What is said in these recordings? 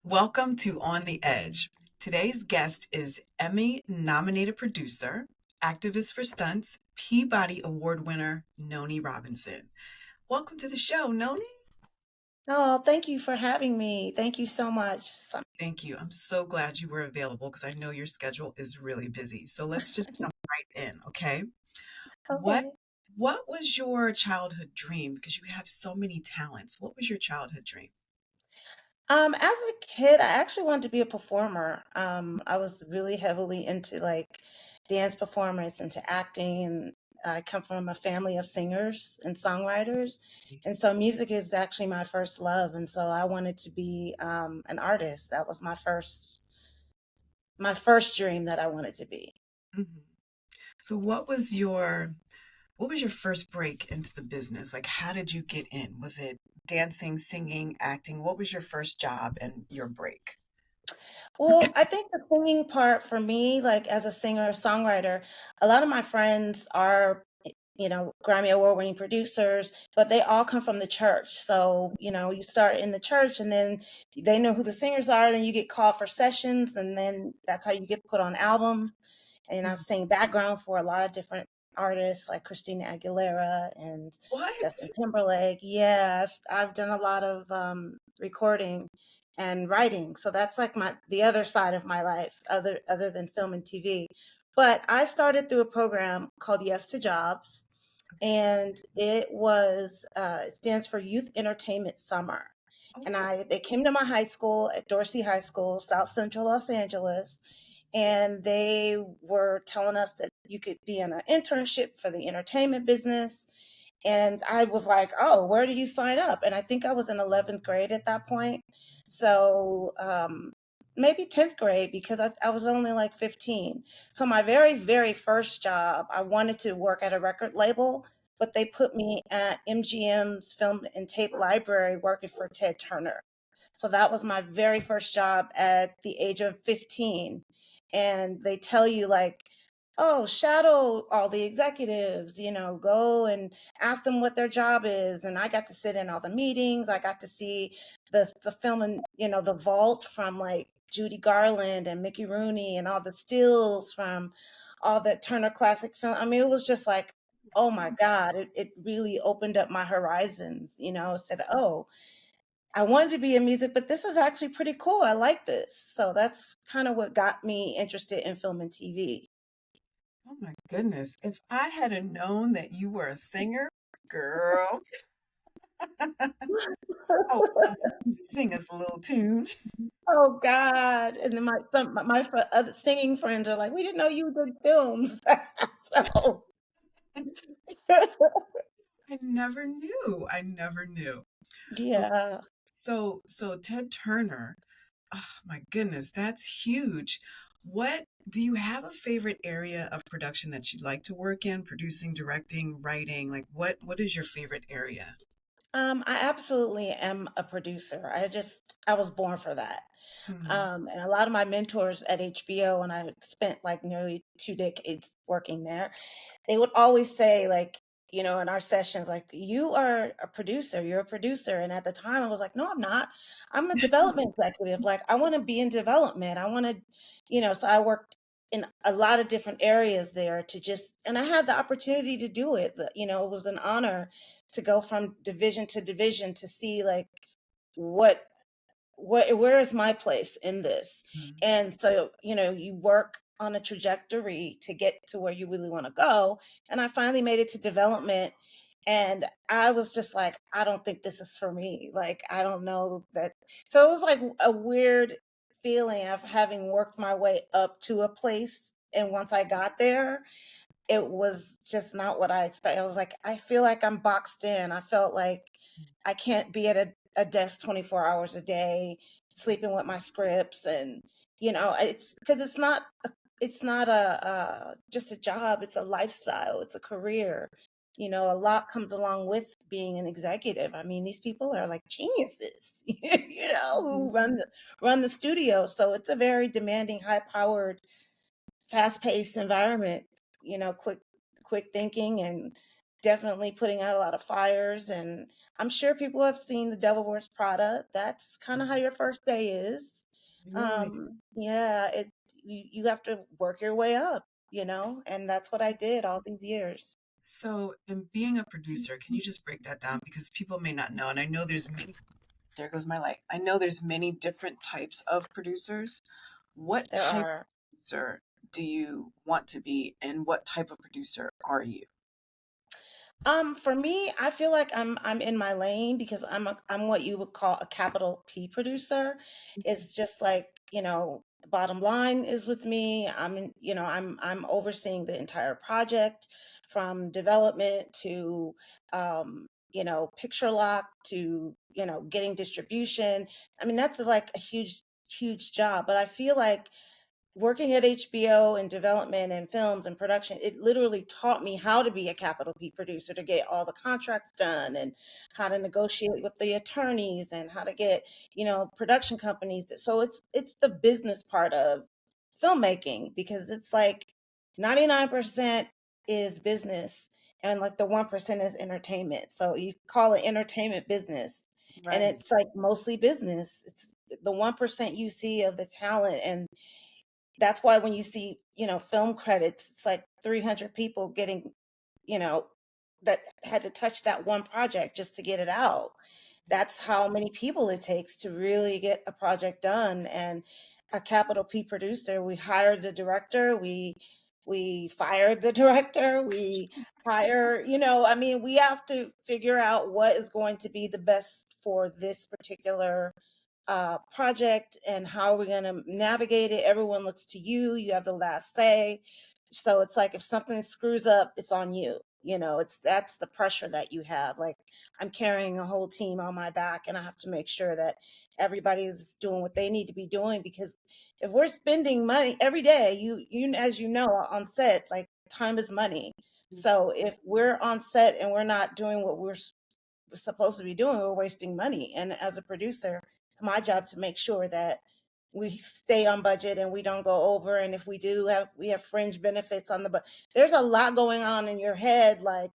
Welcome to On the Edge. Today's guest is Emmy-nominated producer, activist for stunts, Peabody Award winner, Nonie Robinson. Welcome to the show, Nonie. Oh, thank you for having me. Thank you so much. Thank you. I'm so glad you were available because I know your schedule is really busy. So let's just jump right in, okay? What Okay. what was your childhood dream? Because you have so many talents. What was your childhood dream? As a kid, I actually wanted to be a performer. I was really heavily into like dance performance, into acting, and I come from a family of singers and songwriters. And so music is actually my first love. And so I wanted to be an artist. That was my first dream that I wanted to be. Mhm. So what was your first break into the business? Like, how did you get in? Was it dancing, singing, acting? What was your first job and your break? Well, I think the singing part for me, like as a singer songwriter, a lot of my friends are, Grammy Award winning producers, but they all come from the church. So, you start in the church and then they know who the singers are, then you get called for sessions, and then that's how you get put on albums. And I've Mhm. sang background for a lot of different artists like Christina Aguilera and What? Justin Timberlake. Yeah, I've done a lot of recording and writing. So that's like the other side of my life, other than film and TV. But I started through a program called Yes to Jobs, and it stands for Youth Entertainment Summer. And Oh, they came to my high school at Dorsey High School, South Central Los Angeles, and they were telling us that you could be in an internship for the entertainment business. And I was like, oh, where do you sign up? And I think I was in 11th grade at that point. So maybe 10th grade, because I was only like 15. So my very, very first job, I wanted to work at a record label, but they put me at MGM's film and tape library working for Ted Turner. So that was my very first job at the age of 15. And they tell you, like, oh, shadow all the executives, go and ask them what their job is. And I got to sit in all the meetings. I got to see the film and, the vault from like Judy Garland and Mickey Rooney and all the stills from all the Turner Classic Film. I mean, it was just like, oh my God, it really opened up my horizons, said, oh, I wanted to be in music, but this is actually pretty cool. I like this. So that's kind of what got me interested in film and TV. oh my goodness. If I had have known that you were a singer, girl, I would love you to sing us a little tune. Oh God! And then other singing friends are like, "We didn't know you did films." So I never knew. I never knew. Okay, yeah. so Ted Turner. Oh my goodness, that's huge. What do you have a favorite area of production that you'd like to work in? Producing, directing, writing? Like what is your favorite area? I absolutely am a producer. I was born for that. Hmm. And a lot of my mentors at HBO, and I spent like nearly 2 decades working there, they would always say, like, in our sessions, like, you are a producer, you're a producer. And at the time I was like, no, I'm not. I'm a development executive. Like, I want to be in development. I want to, so I worked in a lot of different areas there, and I had the opportunity to do it. It was an honor to go from division to division to see like what where is my place in this. Mhm. And so you work on a trajectory to get to where you really want to go. And I finally made it to development, and I was just like, I don't think this is for me. Like, I don't know that. So it was like a weird feeling of having worked my way up to a place, and once I got there, it was just not what I expected. I was like, I feel like I'm boxed in. I felt like I can't be at a desk 24 hours a day, sleeping with my scripts. And, it's because it's not just a job, it's a lifestyle, it's a career. A lot comes along with being an executive. I mean, these people are like geniuses, who Mhm. run the studio. So it's a very demanding, high powered, fast-paced environment, quick thinking, and definitely putting out a lot of fires. And I'm sure people have seen The Devil Wears Prada. That's kind of how your first day is. Really? Yeah, you have to work your way up, and that's what I did all these years. So, in being a producer, can you just break that down? Because people may not know, and I know there's many, there goes my light. I know there's many different types of producers. What There type are. of producer do you want to be, and what type of producer are you? For me, I feel like I'm in my lane because I'm what you would call a capital P producer. It's just like, the bottom line is with me. I'm overseeing the entire project from development to picture lock to, getting distribution. I mean, that's like a huge, huge job, but I feel like working at HBO and development and films and production, it literally taught me how to be a capital P producer, to get all the contracts done and how to negotiate with the attorneys and how to get, production companies. So it's the business part of filmmaking, because it's like 99% is business and like the 1% is entertainment. So you call it entertainment business, and Right. it's like mostly business. It's the 1% you see of the talent, and that's why when you see, film credits, it's like 300 people getting, you know, that had to touch that one project just to get it out. That's how many people it takes to really get a project done. And a capital P producer, we hired the director, we fired the director, we hire, I mean, we have to figure out what is going to be the best for this particular project, and how are we going to navigate it. Everyone looks to you. You have the last say. So it's like if something screws up, it's on you. That's the pressure that you have. Like, I'm carrying a whole team on my back, and I have to make sure that everybody's doing what they need to be doing, because if we're spending money every day, you as you know, on set, like, time is money. So if we're on set and we're not doing what we're supposed to be doing, we're wasting money. And as a producer, it's my job to make sure that we stay on budget and we don't go over. And if we do have, we have fringe benefits on the, but there's a lot going on in your head. Like,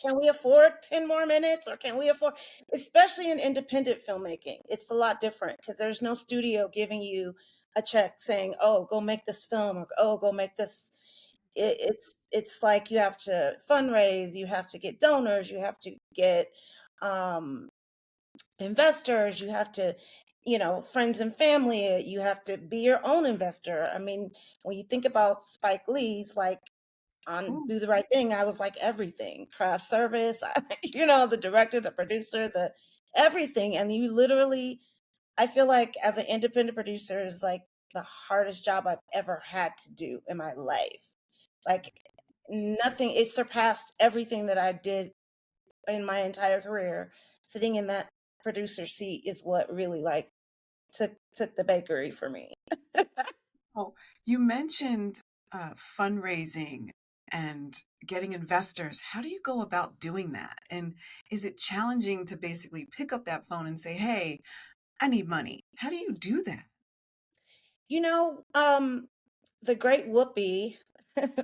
can we afford 10 more minutes, or can we afford, especially in independent filmmaking, it's a lot different because there's no studio giving you a check saying, oh, go make this film, or oh, go make this. It's like you have to fundraise, you have to get donors, you have to get um, investors, you have to, friends and family, you have to be your own investor. I mean, when you think about Spike Lee's, like, on Ooh, Do the Right Thing, I was like everything, craft service, the director, the producer, the everything. And you literally, I feel like as an independent producer is like the hardest job I've ever had to do in my life. Like, nothing, it surpassed everything that I did in my entire career. Sitting in that producer seat is what really, like, took the bakery for me. oh, you mentioned fundraising and getting investors. How do you go about doing that? And is it challenging to basically pick up that phone and say, hey, I need money? How do you do that? You know, the great Whoopi,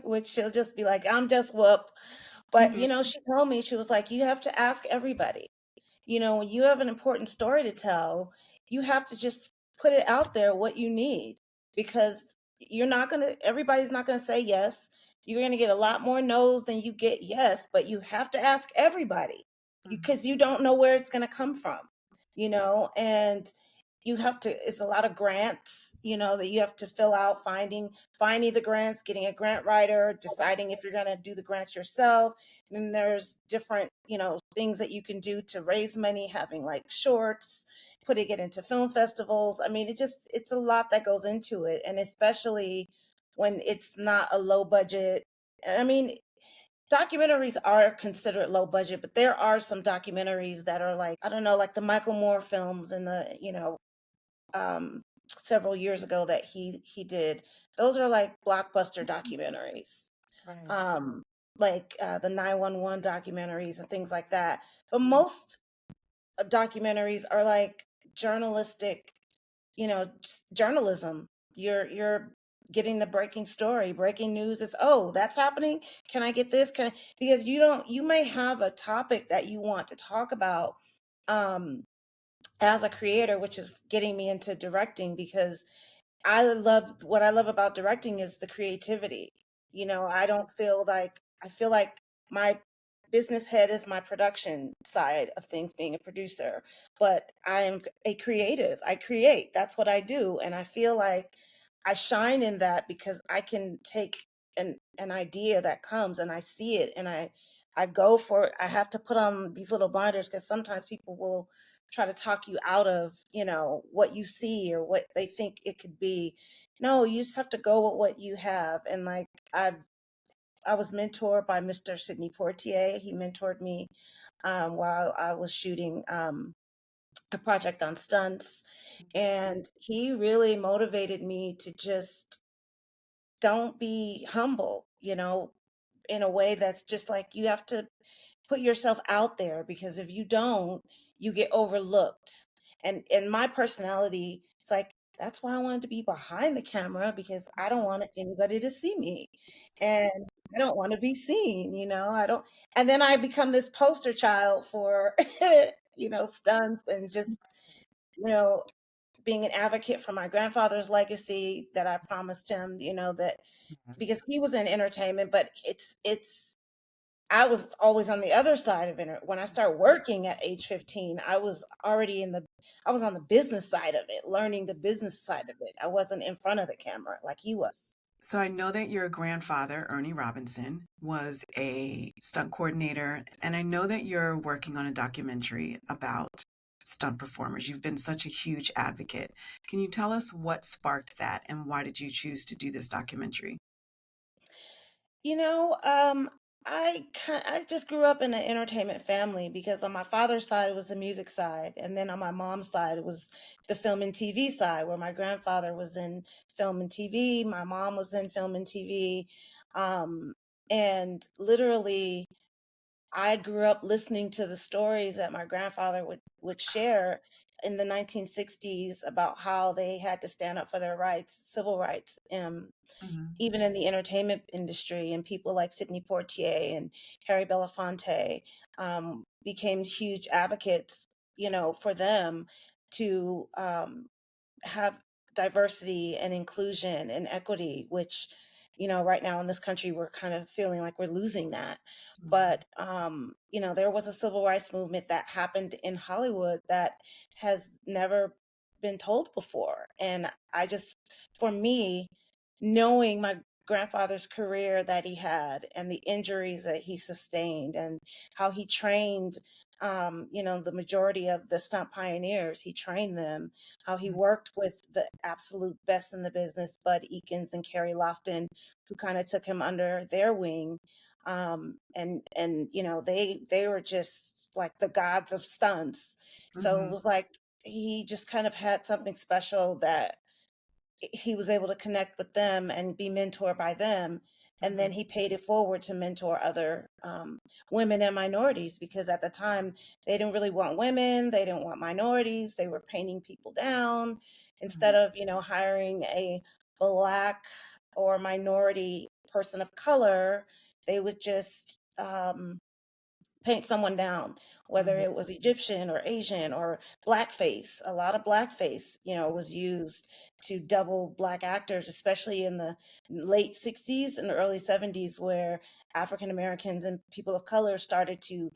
which she'll just be like, I'm just Whoop. But, Mhm. she told me, she was like, you have to ask everybody. When you have an important story to tell, you have to just put it out there what you need, because everybody's not going to say yes. You're going to get a lot more no's than you get yes, but you have to ask everybody, Mhm. because you don't know where it's going to come from, and you have to, it's a lot of grants, that you have to fill out, finding the grants, getting a grant writer, deciding if you're going to do the grants yourself. And then there's different, things that you can do to raise money, having like shorts, putting it into film festivals. I mean, it's a lot that goes into it. And especially when it's not a low budget. I mean, documentaries are considered low budget, but there are some documentaries that are like, I don't know, like the Michael Moore films and the, um, several years ago that he did. Those are like blockbuster documentaries, Right. um, like the 911 documentaries and things like that. But most documentaries are like journalistic, just journalism. You're getting the breaking story, breaking news is, oh, that's happening. Can I get this? Because you may have a topic that you want to talk about, um, as a creator, which is getting me into directing because what I love about directing is the creativity. I don't feel like I feel like my business head is my production side of things, being a producer, but I am a creative. I create. That's what I do, and I feel like I shine in that because I can take an idea that comes and I see it and I go for it. I have to put on these little blinders because sometimes people will try to talk you out of, what you see or what they think it could be. No, you just have to go with what you have. And like I was mentored by Mr. Sidney Portier. He mentored me while I was shooting a project on stunts. And he really motivated me to just don't be humble, in a way that's just like you have to put yourself out there because if you don't, you get overlooked. And my personality, it's like that's why I wanted to be behind the camera because I don't want anybody to see me. And I don't want to be seen, I don't and then I become this poster child for stunts and just, you know, being an advocate for my grandfather's legacy that I promised him, that Yes. because he was in entertainment, but it's I was always on the other side of it. When I started working at age 15, I was on the business side of it, learning the business side of it. I wasn't in front of the camera like he was. So I know that your grandfather, Ernie Robinson, was a stunt coordinator, and I know that you're working on a documentary about stunt performers. You've been such a huge advocate. Can you tell us what sparked that and why did you choose to do this documentary? You know, um, I just grew up in an entertainment family because on my father's side it was the music side, and then on my mom's side it was the film and TV side, where my grandfather was in film and TV, my mom was in film and TV, um, and literally I grew up listening to the stories that my grandfather would share in the 1960s about how they had to stand up for their rights, civil rights, Mhm, even in the entertainment industry, and people like Sidney Poitier and Harry Belafonte became huge advocates, for them to have diversity and inclusion and equity, which, right now in this country, we're kind of feeling like we're losing that. mhm, But, there was a civil rights movement that happened in Hollywood that has never been told before. And for me, knowing my grandfather's career that he had and the injuries that he sustained and how he trained, the majority of the stunt pioneers, he trained them, how he mhm, worked with the absolute best in the business, Bud Eakins and Kerry Lofton, who kind of took him under their wing. And they were just like the gods of stunts. So it mhm, was like he just kind of had something special that he was able to connect with them and be mentored by them. And then mhm, he paid it forward to mentor other women and minorities because at the time they didn't really want women, they didn't want minorities, they were painting people down instead mhm, of hiring a black or minority person of color. They would just paint someone down, whether mhm, it was Egyptian or Asian or blackface. A lot of blackface, was used to double black actors, especially in the late 60s and early 70s, where African Americans and people of color started to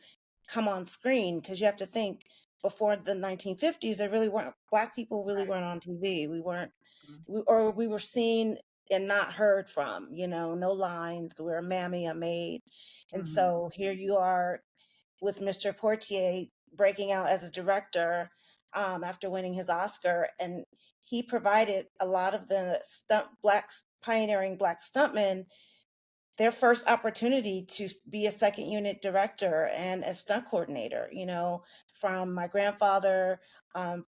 come on screen. Because you have to think, before the 1950s, there really weren't black people really right, weren't on TV. We weren't, mhm, or we were seen and not heard from, no lines. We're a mammy, a maid. And mhm, so here you are with Mr. Portier breaking out as a director after winning his Oscar, and he provided a lot of the pioneering black stuntmen their first opportunity to be a second unit director and a stunt coordinator. From my grandfather on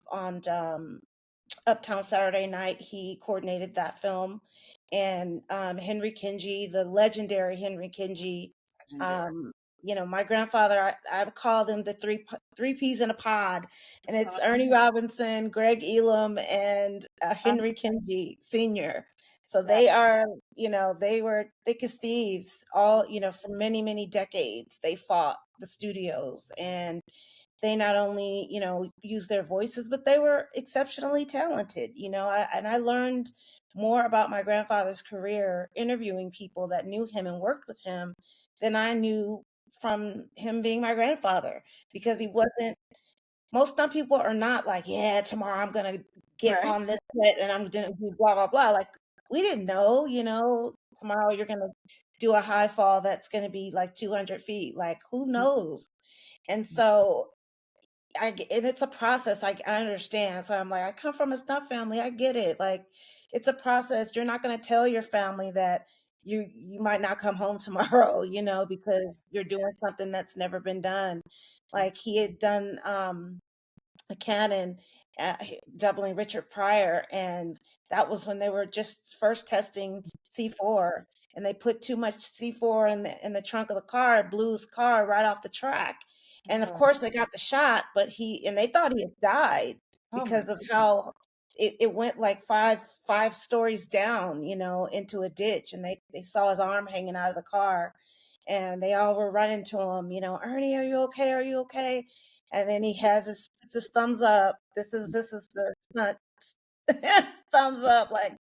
Uptown Saturday Night, he coordinated that film, and Henry Kingi, the legendary Henry Kingi. legendary. Um, my grandfather, I call them the three peas in a pod, and it's Ernie Robinson, Greg Elam, and Henry Kingi Sr. So That they are, they were thick as thieves all, for many, many decades. They fought the studios, and they not only, used their voices, but they were exceptionally talented. And I learned more about my grandfather's career interviewing people that knew him and worked with him than I knew from him being my grandfather, because he wasn't, most stunt people are not like, yeah, tomorrow I'm gonna get right. on this set and I'm gonna do blah blah blah. Like, we didn't know, tomorrow you're gonna do a high fall that's gonna be like 200 feet. Like, who knows? And so and it's a process. I understand. So I'm like, I come from a stunt family. I get it. Like, it's a process. You're not gonna tell your family that you might not come home tomorrow, because you're doing something that's never been done. Like, he had done a Canon, doubling Richard Pryor, and that was when they were just first testing C4, and they put too much C4 in the trunk of the car, it blew his car right off the track. And of Oh, course they got the shot, but they thought he had died oh my because of goodness. how it went like five stories down, into a ditch, and they saw his arm hanging out of the car, and they all were running to him, Ernie, are you okay? Are you okay? And then he has his thumbs up. This is the stunt. Thumbs up, like,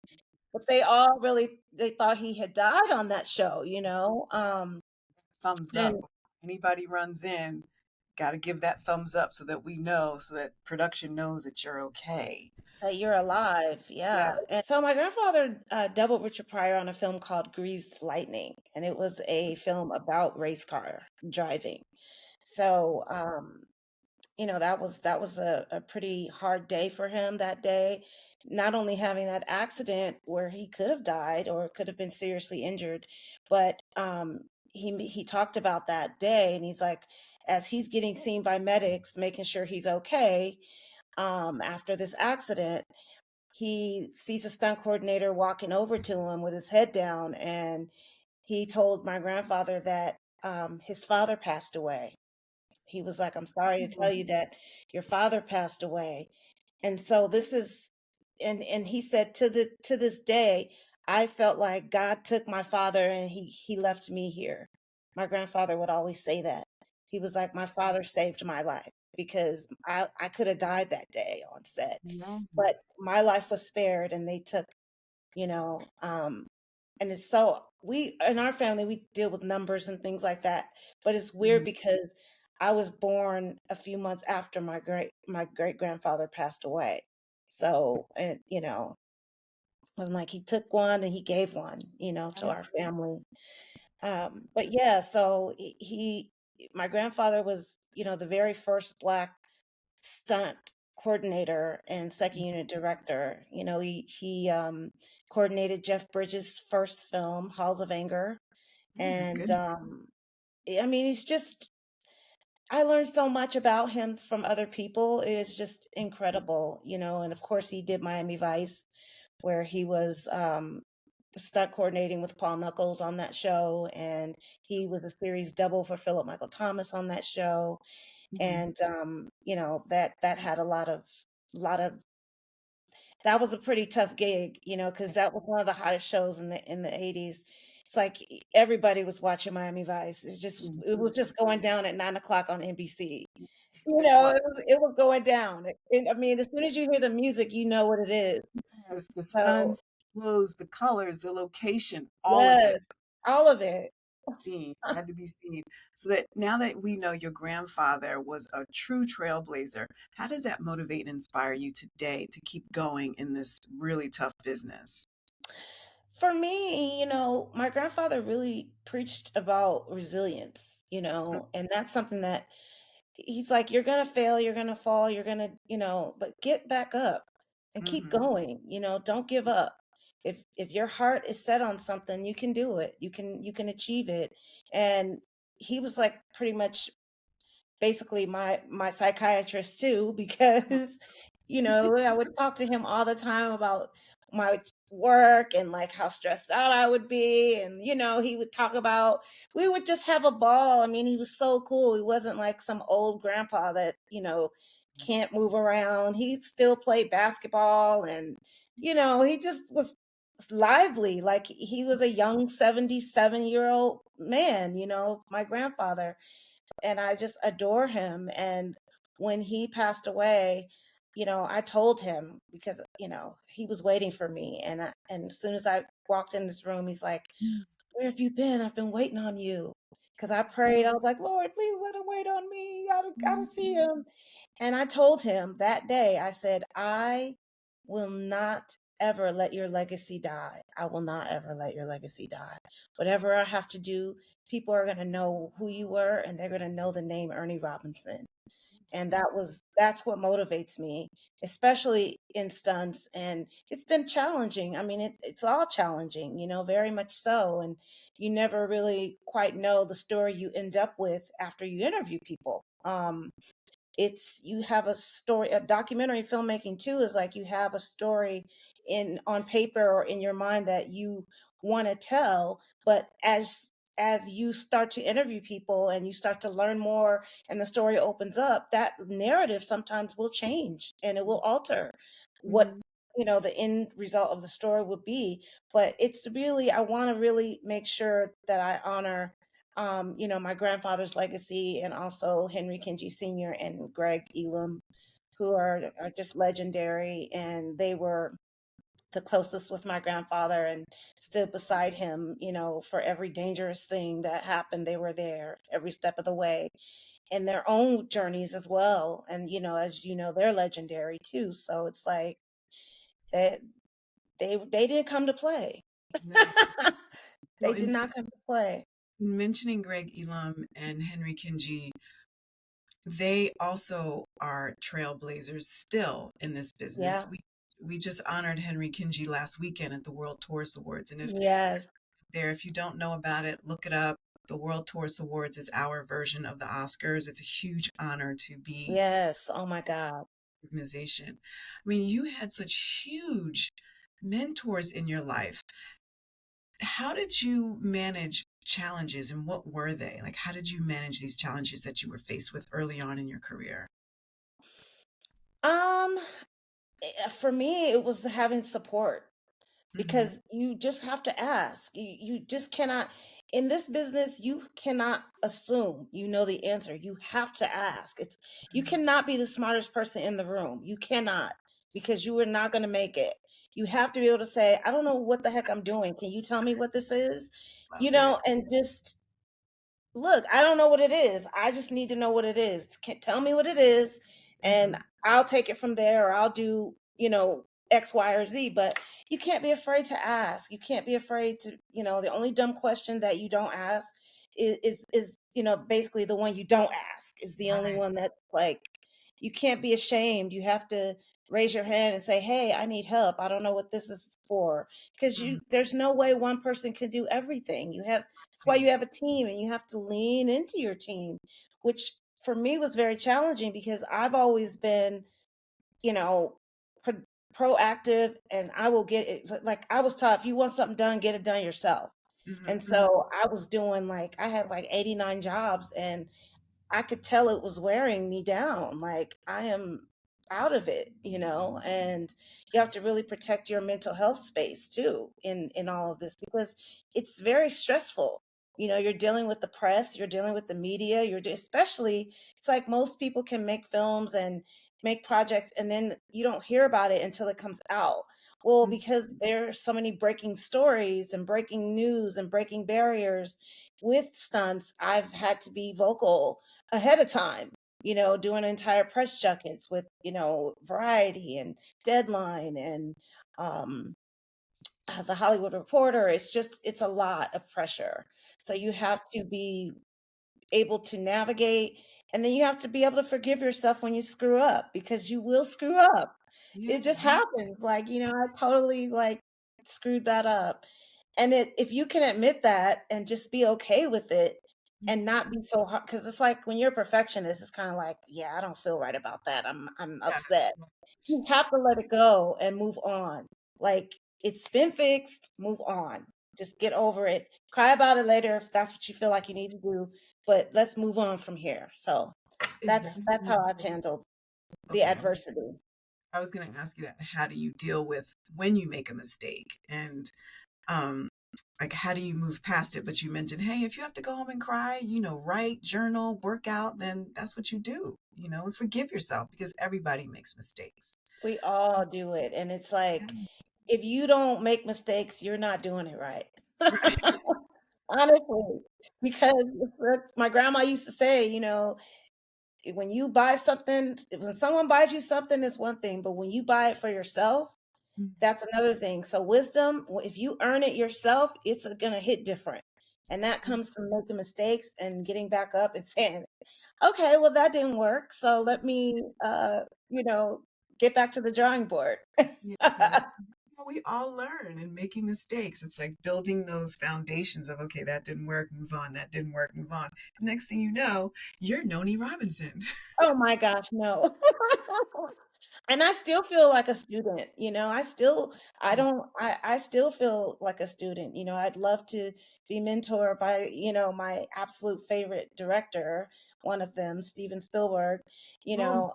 but they all really, they thought he had died on that show. Thumbs up. And Anybody runs in, got to give that thumbs up so that we know, so that production knows that you're okay. that you're alive, Yeah. yeah. And so my grandfather doubled Richard Pryor on a film called Greased Lightning, and it was a film about race car driving. So that was a pretty hard day for him that day, not only having that accident where he could have died or could have been seriously injured, but he talked about that day, and he's like, as he's getting seen by medics, making sure he's okay, after this accident, he sees a stunt coordinator walking over to him with his head down, and he told my grandfather that his father passed away. He was like, "I'm sorry to tell Oh, you that your father passed away." And so this is, and he said, to this day, I felt like God took my father and he left me here. My grandfather would always say that. He was like, my father saved my life, because I could have died that day on set, but yes. my life was spared, and they took, you know, um, and it's so, we in our family we deal with numbers and things like that, but it's weird Mhm. because I was born a few months after my great grandfather passed away. So, and I'm like, he took one and he gave one, to our family. But yeah, so my grandfather was, the very first Black stunt coordinator and second unit director. He coordinated Jeff Bridges' first film, Halls of Anger. Oh my And goodness. I mean, he's just, I learned so much about him from other people. It's just incredible, and of course he did Miami Vice, where he was stunt coordinating with Paul Knuckles on that show, and he was a series double for Philip Michael Thomas on that show. Mhm. And that had a lot of that was a pretty tough gig, because that was one of the hottest shows in the 80s. It's like everybody was watching Miami Vice. It was just going down at 9 o'clock on NBC. It was. It was going down. I mean, as soon as you hear the music, you know what it is. Yes, the So stunts, clothes, the colors, the location, all of it yes, all of it. seen, had to be seen. So that now that we know your grandfather was a true trailblazer, how does that motivate and inspire you today to keep going in this really tough business? For me, my grandfather really preached about resilience, and that's something that he's like, you're gonna fail, you're gonna fall, you're gonna, but get back up and keep Mm-hmm. going. Don't give up. If your heart is set on something, you can do it. You can achieve it. And he was like pretty much basically my psychiatrist too, because I would talk to him all the time about my work and like how stressed out I would be, and he would talk about, we would just have a ball. I mean, he was so cool. He wasn't like some old grandpa that can't move around. He still played basketball, and he just was lively. Like he was a young 77-year-old man, my grandfather, and I just adore him. And when he passed away, I told him, because he was waiting for me, and as soon as I walked in this room, he's like, "Where have you been? I've been waiting on you." Because I prayed, I was like, "Lord, please let him wait on me. Gotta see him." And I told him that day, I said, "I will not ever let your legacy die. I will not ever let your legacy die. Whatever I have to do, people are going to know who you were, and they're going to know the name Ernie Robinson." And that's what motivates me, especially in stunts. And it's been challenging. I mean, it's all challenging, very much so. And you never really quite know the story you end up with after you interview people. It's you have a story. A documentary filmmaking too is like you have a story in on paper or in your mind that you want to tell, but as you start to interview people and you start to learn more and the story opens up, that narrative sometimes will change and it will alter what Mhm. the end result of the story would be. But it's really, I want to really make sure that I honor my grandfather's legacy, and also Henry Kincey Sr. and Greg Elam, who are just legendary. And they were the closest with my grandfather and stood beside him, for every dangerous thing that happened. They were there every step of the way in their own journeys as well. And, as they're legendary too. So it's like that they didn't come to play. No. So They did not come to play. in mentioning Greg Elam and Henry Kincey, they also are trailblazers still in this business. Yeah. We just honored Henry Kincey last weekend at the World Tourist Awards, and Yes. if you don't know about it, look it up. The World Tourist Awards is our version of the Oscars. It's a huge honor to be Yes. Oh my God. an organization. I mean, you had such huge mentors in your life. How did you manage challenges, and what were they? Like, how did you manage these challenges that you were faced with early on in your career? Um, for me, it was having support, Hmm. because you just have to ask. You just cannot, in this business, you cannot assume you know the answer. You have to ask. You cannot be the smartest person in the room. You cannot, because you are not going to make it. You have to be able to say, "I don't know what the heck I'm doing. Can you tell me what this is?" Love it. And just look, I don't know what it is. I just need to know what it is. Tell me what it is, and Hmm. I'll take it from there, or I'll do, X, Y, or Z. But you can't be afraid to ask. You can't be afraid to, the only dumb question that you don't ask is basically the one you don't ask is the only Right. one that, like, you can't be ashamed. You have to raise your hand and say, "Hey, I need help. I don't know what this is for." Because Mhm. there's no way one person can do everything. That's why you have a team, and you have to lean into your team, which for me was very challenging, because I've always been, you know, pro- proactive, and I will get it. Like I was taught, if you want something done, get it done yourself. Mhm, And mhm. so I was doing, like, I had like 89 jobs, and I could tell it was wearing me down. Like I am out of it, and you have to Yes. really protect your mental health space too in all of this, because it's very stressful. You're dealing with the press, you're dealing with the media, especially, it's like most people can make films and make projects, and then you don't hear about it until it comes out. Well, Mm, because there are so many breaking stories and breaking news and breaking barriers with stunts, I've had to be vocal ahead of time, doing entire press junkets with, Variety and Deadline and um, the Hollywood Reporter. It's a lot of pressure. So you have to be able to navigate, and then you have to be able to forgive yourself when you screw up, because you will screw up. It just yes. happens. Like, I totally, like, screwed that up. And if you can admit that and just be okay with it, and Mhm. not be so hard, because it's like when you're a perfectionist, it's kind of like, yeah, I don't feel right about that. I'm upset. Yes. You have to let it go and move on. Like, it's been fixed, move on. Just get over it. Cry about it later if that's what you feel like you need to do, but let's move on from here. So Is that that's how you how I've deal? handled the Okay, I'm adversity. I was going to ask you that. How do you deal with when you make a mistake? And um, like, how do you move past it? But you mentioned, hey, if you have to go home and cry, write, journal, work out, then that's what you do, and forgive yourself because everybody makes mistakes. We all do it. And it's like, Yeah. if you don't make mistakes, you're not doing it right. Right. Honestly, because my grandma used to say, when you buy something, when someone buys you something, it's one thing, but when you buy it for yourself, that's another thing. So wisdom, if you earn it yourself, it's going to hit different. And that comes from making mistakes and getting back up and saying, okay, well, that didn't work. So let me, you know, get back to the drawing board. Yes. We all learn and making mistakes. It's like building those foundations of, okay, that didn't work, move on. That didn't work, move on. Next thing you know, you're Nonie Robinson. Oh my gosh, no. And I still feel like a student, I still feel like a student. I'd love to be mentored by, my absolute favorite director, one of them, Steven Spielberg. Oh,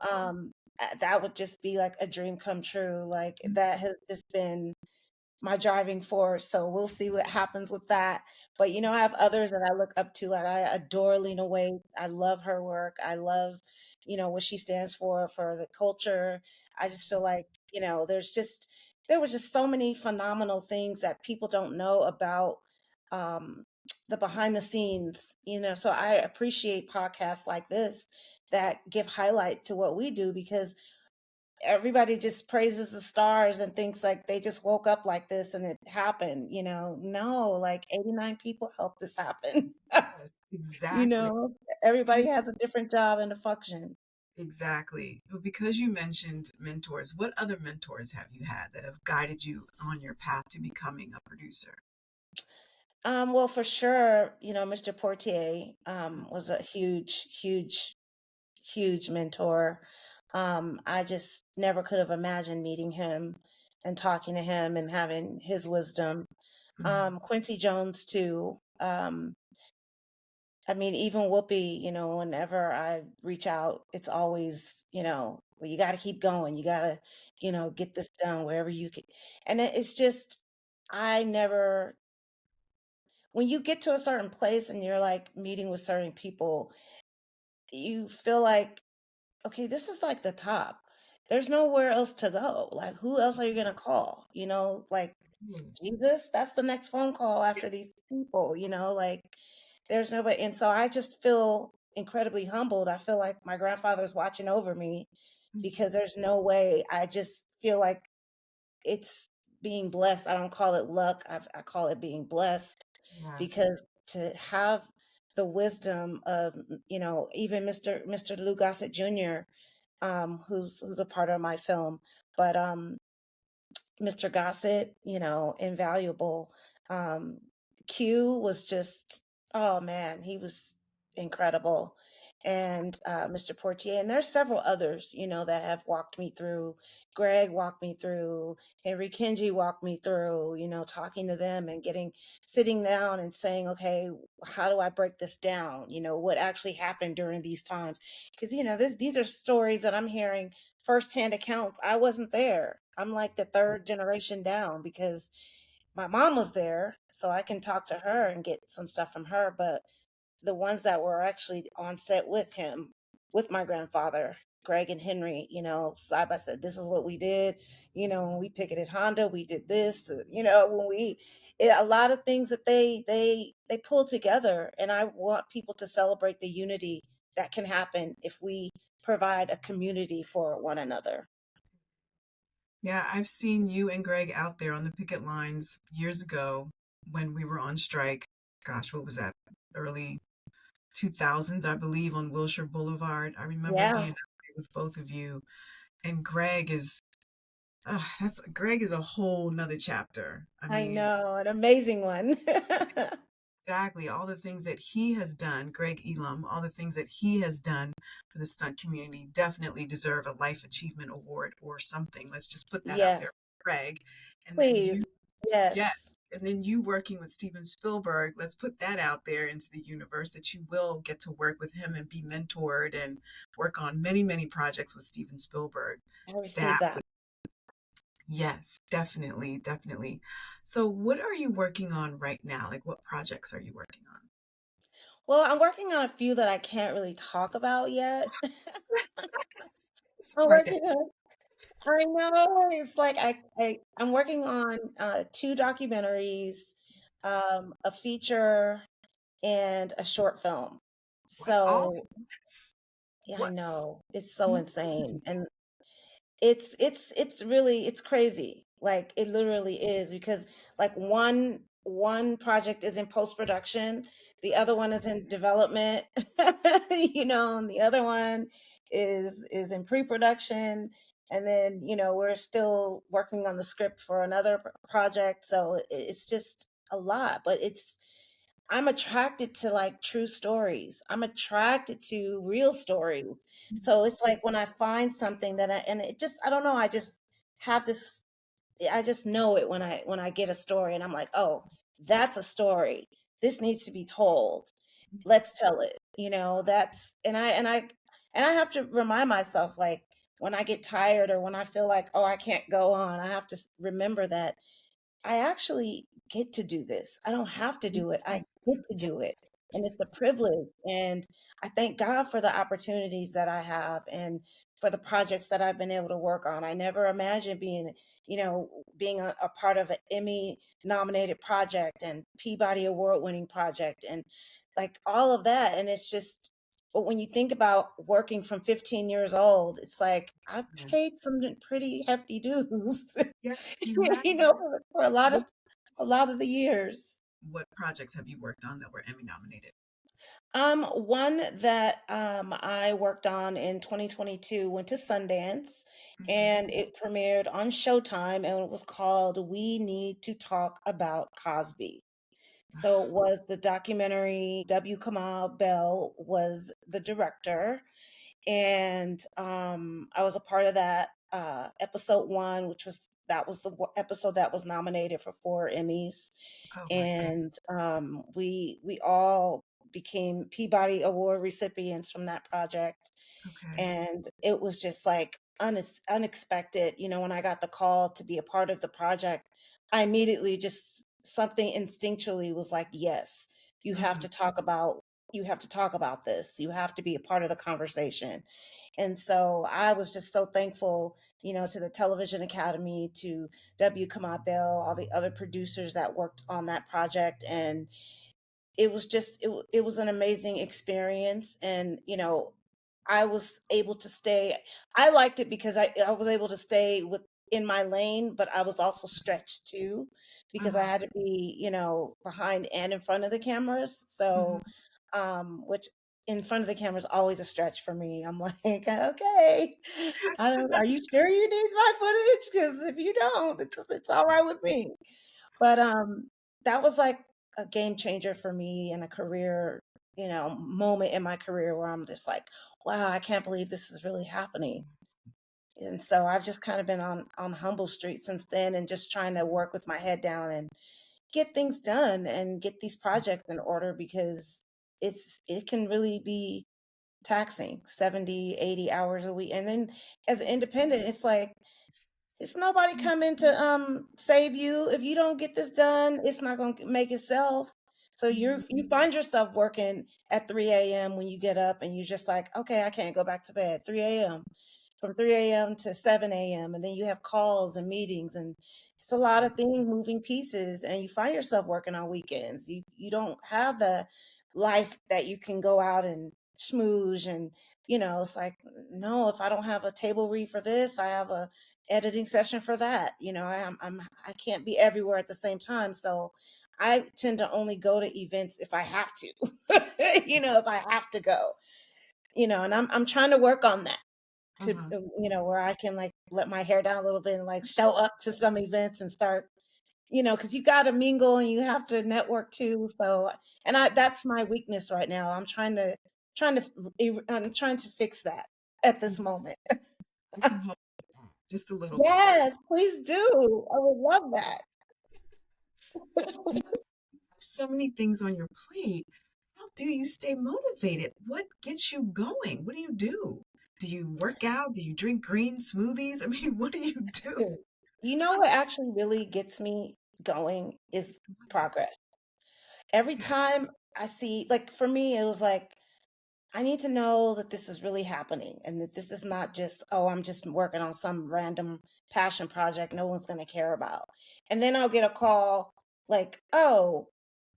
That would just be like a dream come true. Like that has just been my driving force. So we'll see what happens with that. But I have others that I look up to. Like I adore Lena Waithe. I love her work. I love, what she stands for the culture. I just feel like, there were just so many phenomenal things that people don't know about um the behind the scenes, so I appreciate podcasts like this that give highlight to what we do because everybody just praises the stars and thinks like they just woke up like this and it happened, no, like 89 people helped this happen. yes, you exactly. know Do Everybody you- has a different job and a function. Exactly. Well, because you mentioned mentors, what other mentors have you had that have guided you on your path to becoming a producer? Well, for sure, Mr. Portier was a huge, huge, huge mentor. I just never could have imagined meeting him and talking to him and having his wisdom. Mhm. Quincy Jones too. I mean, even Whoopi, whenever I reach out, it's always, well, you got to keep going. You got to, get this done wherever you can. And it's just, I never, when you get to a certain place and you're like meeting with certain people, you feel like, okay, this is like the top. There's nowhere else to go. Like, who else are you going to call? Like, Yeah. Jesus, that's the next phone call after these people, like there's nobody. And so I just feel incredibly humbled. I feel like my grandfather's watching over me because there's no way. I just feel like it's being blessed. I don't call it luck. I call it being blessed Yeah. because to have the wisdom of, even Mr. Lou Gossett Jr., who's a part of my film, but Mr. Gossett, invaluable. Um, Q was just, oh man, he was incredible. And Mr. Portier, and there's several others, that have walked me through. Greg walked me through. Henry Kinji walked me through. Talking to them and sitting down and saying, okay, how do I break this down? What actually happened during these times? Because these are stories that I'm hearing firsthand accounts. I wasn't there. I'm like the third generation down because my mom was there, so I can talk to her and get some stuff from her. But the ones that were actually on set with him, with my grandfather, Greg and Henry, side by side, this is what we did. When we picketed Honda, we did this. A lot of things that they pulled together, and I want people to celebrate the unity that can happen if we provide a community for one another. Yeah, I've seen you and Greg out there on the picket lines years ago when we were on strike. Gosh, what was that? Early 2000s, I believe, on Wilshire Boulevard. I remember being Yeah, out there with both of you. And Greg is a whole nother chapter. I I mean, know, an amazing one. exactly all the things that he has done, Greg Elam, all the things that he has done for the stunt community definitely deserve a life achievement award or something. Let's just put that out Yeah, there, Greg. And then please. you, yeah, Yes, and then you working with Steven Spielberg, let's put that out there into the universe that you will get to work with him and be mentored and work on many, many projects with Steven Spielberg. I received That that. Yes, definitely, definitely. So what are you working on right now? Like what projects are you working on? Well, I'm working on a few that I can't really talk about yet. I'm Part that. working on I know, it's like I'm working on, 2 documentaries, a feature, and a short film. What all So, at once? yeah, I What? know, it's so Mm, insane, and it's really it's crazy. Like it literally is because like one project is in post-production, the other one is in development, and the other one is in pre-production, and then we're still working on the script for another project. So it's just a lot, but I'm attracted to like true stories. I'm attracted to real stories. So it's like when I find something and it just, I don't know, I just have this, I just know it when I get a story and I'm like, oh, that's a story. This needs to be told. Let's tell it. That's, and I have to remind myself, like, when I get tired or when I feel like, oh, I can't go on, I have to remember that I actually get to do this. I don't have to do it. I get to do it. And it's a privilege. And I thank God for the opportunities that I have and for the projects that I've been able to work on. I never imagined being a part of an Emmy nominated project and Peabody Award winning project and like all of that. And it's just, but when you think about working from 15 years old, it's like I've paid some pretty hefty dues. Yes, you have. For What a lot of the years. what projects have you worked on that were Emmy nominated? One that I worked on in 2022 went to Sundance Hmm. and it premiered on Showtime and it was called We Need to Talk About Cosby. So it was the documentary. W. Kamau Bell was the director, and I was a part of that episode one, which was that was the episode that was nominated for 4 Emmys, Oh my goodness. and we all became Peabody Award recipients from that project, Okay. and it was just like unexpected. When I got the call to be a part of the project, I immediately just something instinctually was like, yes, you have Hmm. to talk about you have to talk about this. You have to be a part of the conversation. And so I was just so thankful, to the Television Academy, to W. Kamau Bell, all the other producers that worked on that project. And it was just it was an amazing experience. And I was able to stay. I liked it because I was able to stay with in my lane, but I was also stretched too because I Uh-huh. had to be behind and in front of the cameras. So Hmm. which in front of the camera is always a stretch for me. I'm like, okay, I don't. Are you sure you need my footage? Because if you don't, it's all right with me. But that was like a game changer for me and a career, moment in my career where I'm just like, wow, I can't believe this is really happening. And so I've just kind of been on humble street since then and just trying to work with my head down and get things done and get these projects in order because it can really be taxing 70, 80 hours a week. And then as an independent, it's like it's nobody coming to save you. If you don't get this done, it's not gonna make itself. So you find yourself working at 3 a.m. when you get up and you're just like, okay, I can't go back to bed. 3 a.m. From 3 a.m. to 7 a.m. And then you have calls and meetings and it's a lot of Yes. things, moving pieces, and you find yourself working on weekends. You don't have the life that you can go out and schmooze and it's like, no, if I don't have a table read for this, I have a editing session for that. I can't be everywhere at the same time. So I tend to only go to events if I have to. If I have to go. And I'm trying to work on that to Uh-huh. where I can like let my hair down a little bit and like show up to some events and start because you got to mingle and you have to network too. So, and that's my weakness right now. I'm trying to fix that at this moment. I can help with that just a little bit. Yes, please do. I would love that. So you have so many things on your plate. How do you stay motivated? What gets you going? What do you do? Do you work out? Do you drink green smoothies? I mean, what do you do? You know what actually really gets me going is progress. Every Okay. time I see, like for me, it was like, I need to know that this is really happening and that this is not just, oh, I'm just working on some random passion project no one's going to care about. And then I'll get a call like, oh,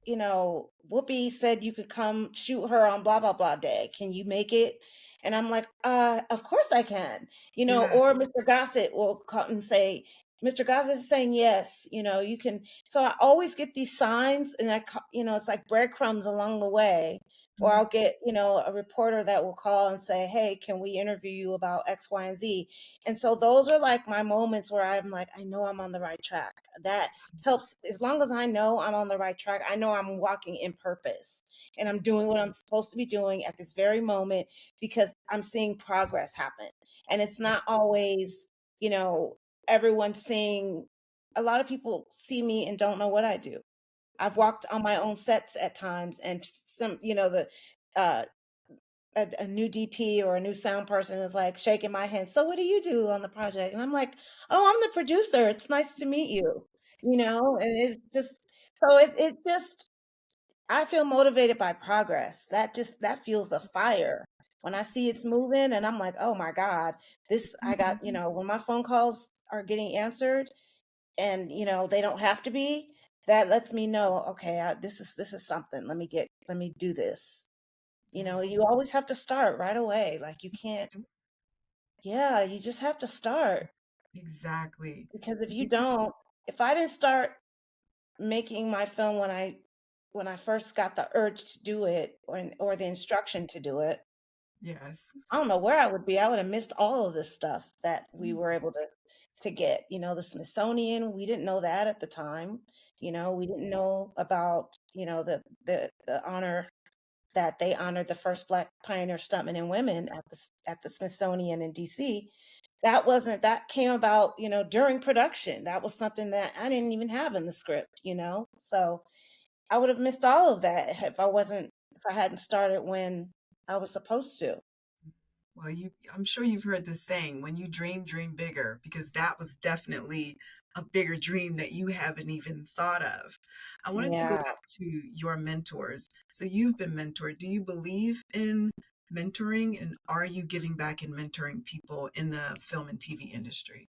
Whoopi said you could come shoot her on blah, blah, blah day. Can you make it? And I'm like, of course I can, Yeah. or Mr. Gossett will come and say, Mr. Gossett is saying yes, you can. So I always get these signs and it's like breadcrumbs along the way. Or Mhm. I'll get, a reporter that will call and say, hey, can we interview you about X, Y, and Z? And so those are like my moments where I'm like, I know I'm on the right track. That helps. As long as I know I'm on the right track, I know I'm walking in purpose and I'm doing what I'm supposed to be doing at this very moment because I'm seeing progress happen. And it's not always, you know, everyone seeing, a lot of people see me and don't know what I do. I've walked on my own sets at times, and some, the uh, a new DP or a new sound person is like shaking my hand. So, what do you do on the project? And I'm like, oh, I'm the producer. It's nice to meet you. And it's just so it just I feel motivated by progress. That fuels the fire. When I see it's moving, and I'm like, oh my God, this I got. Mhm. When my phone calls are getting answered and they don't have to be, that lets me know, okay, this is something. Let me do this. Yes. You always have to start right away. Like you can't. Yeah, you just have to start, Exactly. because if you You, don't, if I didn't start making my film when I first got the urge to do it, or the instruction to do it, yes. I don't know where I would be. I would have missed all of this stuff that we Mm, were able to get. The Smithsonian, we didn't know that at the time. We didn't know about, the honor that they honored the first Black pioneer stuntmen and women at the Smithsonian in DC. That came about, during production. That was something that I didn't even have in the script. So I would have missed all of that if I hadn't started when I was supposed to. well, I'm sure you've heard this saying, when you dream bigger, because that was definitely a bigger dream that you haven't even thought of. I wanted to go Yeah. back to your mentors. So you've been mentored. Do you believe in mentoring, and are you giving back and mentoring people in the film and TV industry?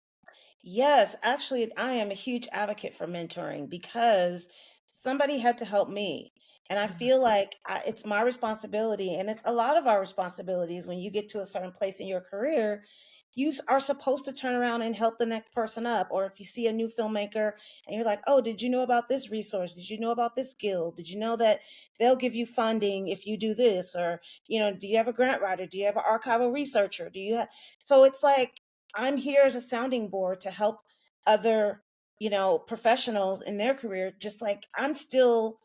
Yes, actually, I am a huge advocate for mentoring because somebody had to help me. And I Mhm. feel like it's my responsibility, and it's a lot of our responsibilities when you get to a certain place in your career. Are supposed to turn around and help the next person up. Or if you see a new filmmaker and you're like, oh, did you know about this resource? Did you know about this skill? Did you know that they'll give you funding if you do this? Or, do you have a grant writer? Do you have an archival researcher? So it's like, I'm here as a sounding board to help other, professionals in their career, just like I still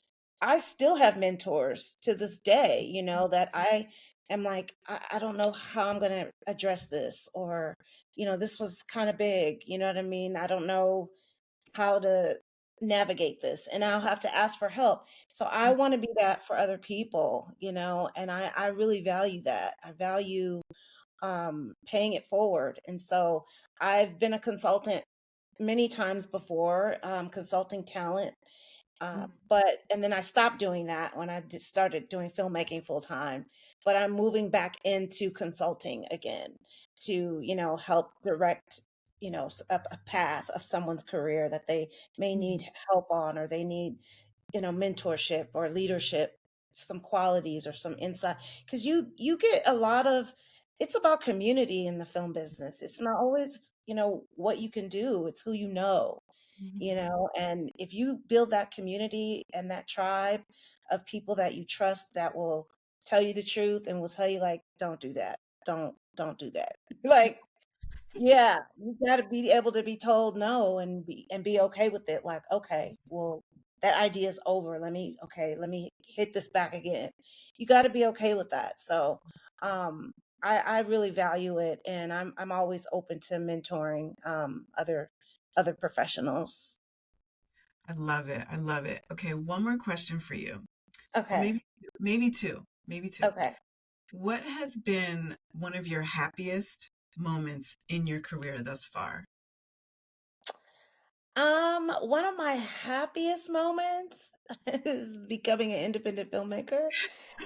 have mentors to this day, that I am like, I don't know how I'm going to address this, or, this was kind of big, you know what I mean? I don't know how to navigate this, and I'll have to ask for help. So I want to be that for other people, and I really value that. I value paying it forward. And so I've been a consultant many times before, consulting talent. Mhm. And then I stopped doing that when I just started doing filmmaking full time. But I'm moving back into consulting again to, help direct, a path of someone's career that they may need Mhm. help on, or they need, mentorship or leadership, some qualities or some insight. Because you get a lot of, it's about community in the film business. It's not always, what you can do, it's who Mhm. and if you build that community and that tribe of people that you trust, that will tell you the truth and will tell you, like, don't do that, don't do that. Like, yeah, you got to be able to be told no, and be okay with it. Like, okay, well, that idea is over. Let me hit this back again. You got to be okay with that. So, I really value it, and I'm always open to mentoring other professionals. I love it. I love it. Okay, one more question for you. Or Okay, maybe two. Maybe two. okay. What has been one of your happiest moments in your career thus far? One of my happiest moments is becoming an independent filmmaker.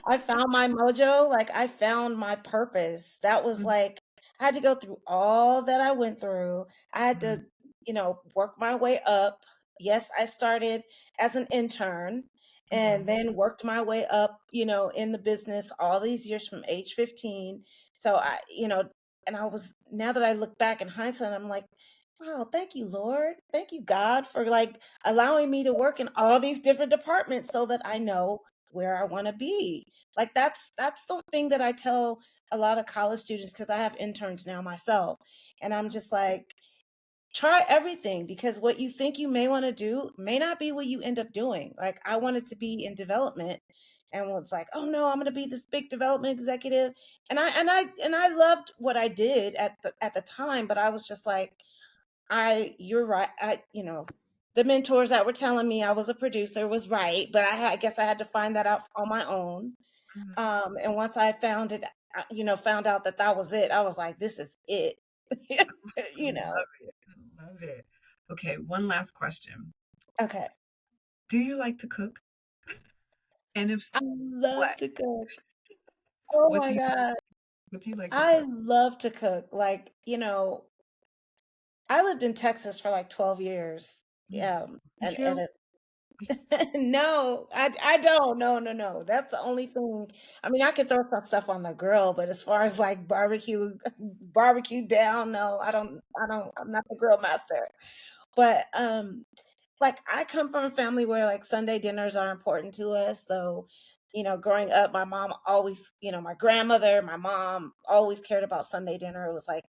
I found my mojo, like I found my purpose. That was Mhm, like I had to go through all that I went through. I had mhm, to, work my way up. Yes, I started as an intern and mhm, then worked my way up, in the business all these years from age 15. So and I was now that I look back in hindsight, I'm like, wow, thank you, Lord. Thank you, God, for like allowing me to work in all these different departments so that I know where I want to be. Like that's the thing that I tell a lot of college students because I have interns now myself. And I'm just like, try everything because what you think you may want to do may not be what you end up doing. Like I wanted to be in development and was like, oh no, I'm gonna be this big development executive. And I loved what I did at the time, but I was just like, you're right. The mentors that were telling me I was a producer was right, but I guess I had to find that out on my own. mhm. And once I found it, found out that that was it, I was like, this is it. I you know. love it. I love it. Okay, one last question. Okay. Do you like to cook? And if I so, love what? to cook. Oh What my do you God. what do you like to I cook? love to cook. Like, I lived in Texas for like 12 years. Mm. And You? No, I don't. No, no, no. That's the only thing. I mean, I could throw some stuff on the grill, but as far as like barbecue, barbecue down, no, I don't. I'm not the grill master. But like I come from a family where like Sunday dinners are important to us. So, growing up, my mom always, my grandmother, my mom always cared about Sunday dinner. It was like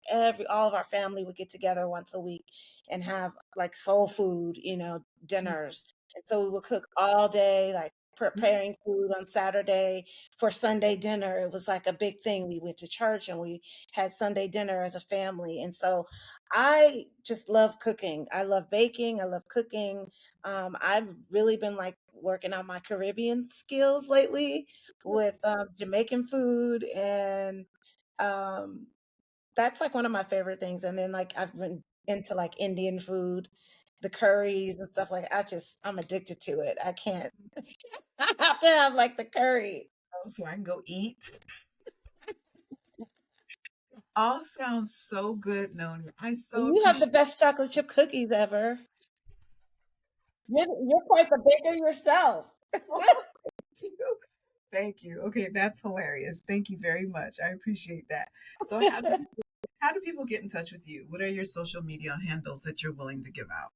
all of our family would get together once a week and have like soul food, Mm, dinners. And so we would cook all day, like mm, preparing food on Saturday for Sunday dinner. It was like a big thing. We went to church and we had Sunday dinner as a family. And so I just love cooking. I love baking. I love cooking. I've really been like working on my Caribbean skills lately with Jamaican food, and um, that's like one of my favorite things. And then like I've been into like Indian food, the curries and stuff like. I'm addicted to it. I can't. I have to have like the curry. oh, so I can go eat. All sounds so good, Noni. I so You have the appreciate best chocolate chip cookies ever. You're quite the baker yourself. you. Thank you. Okay, that's hilarious. Thank you very much. I appreciate that. So how do people get in touch with you? What are your social media handles that you're willing to give out?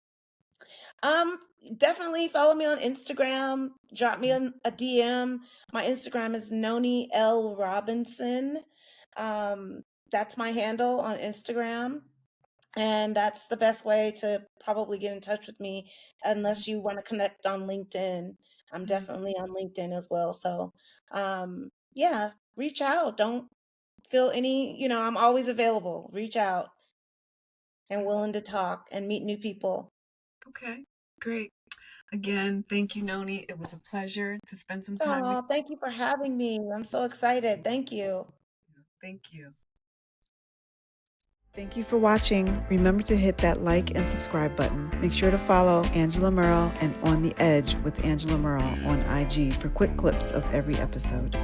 Um, Definitely follow me on Instagram. Drop me a DM. My Instagram is Nonie L Robinson. Um, that's my handle on Instagram. And that's the best way to probably get in touch with me, unless you want to connect on LinkedIn. I'm Mhm. definitely on LinkedIn as well. So, yeah, reach out. Don't feel I'm always available. Reach out and That's willing to talk and meet new people. okay. Great. Again, thank you, Noni. It was a pleasure to spend some time with Oh, thank you for having me. I'm so excited. Thank you. you. Thank you. Thank you for watching. Remember to hit that like and subscribe button. Make sure to follow Angela Merle and On the Edge with Angela Merle on IG for quick clips of every episode.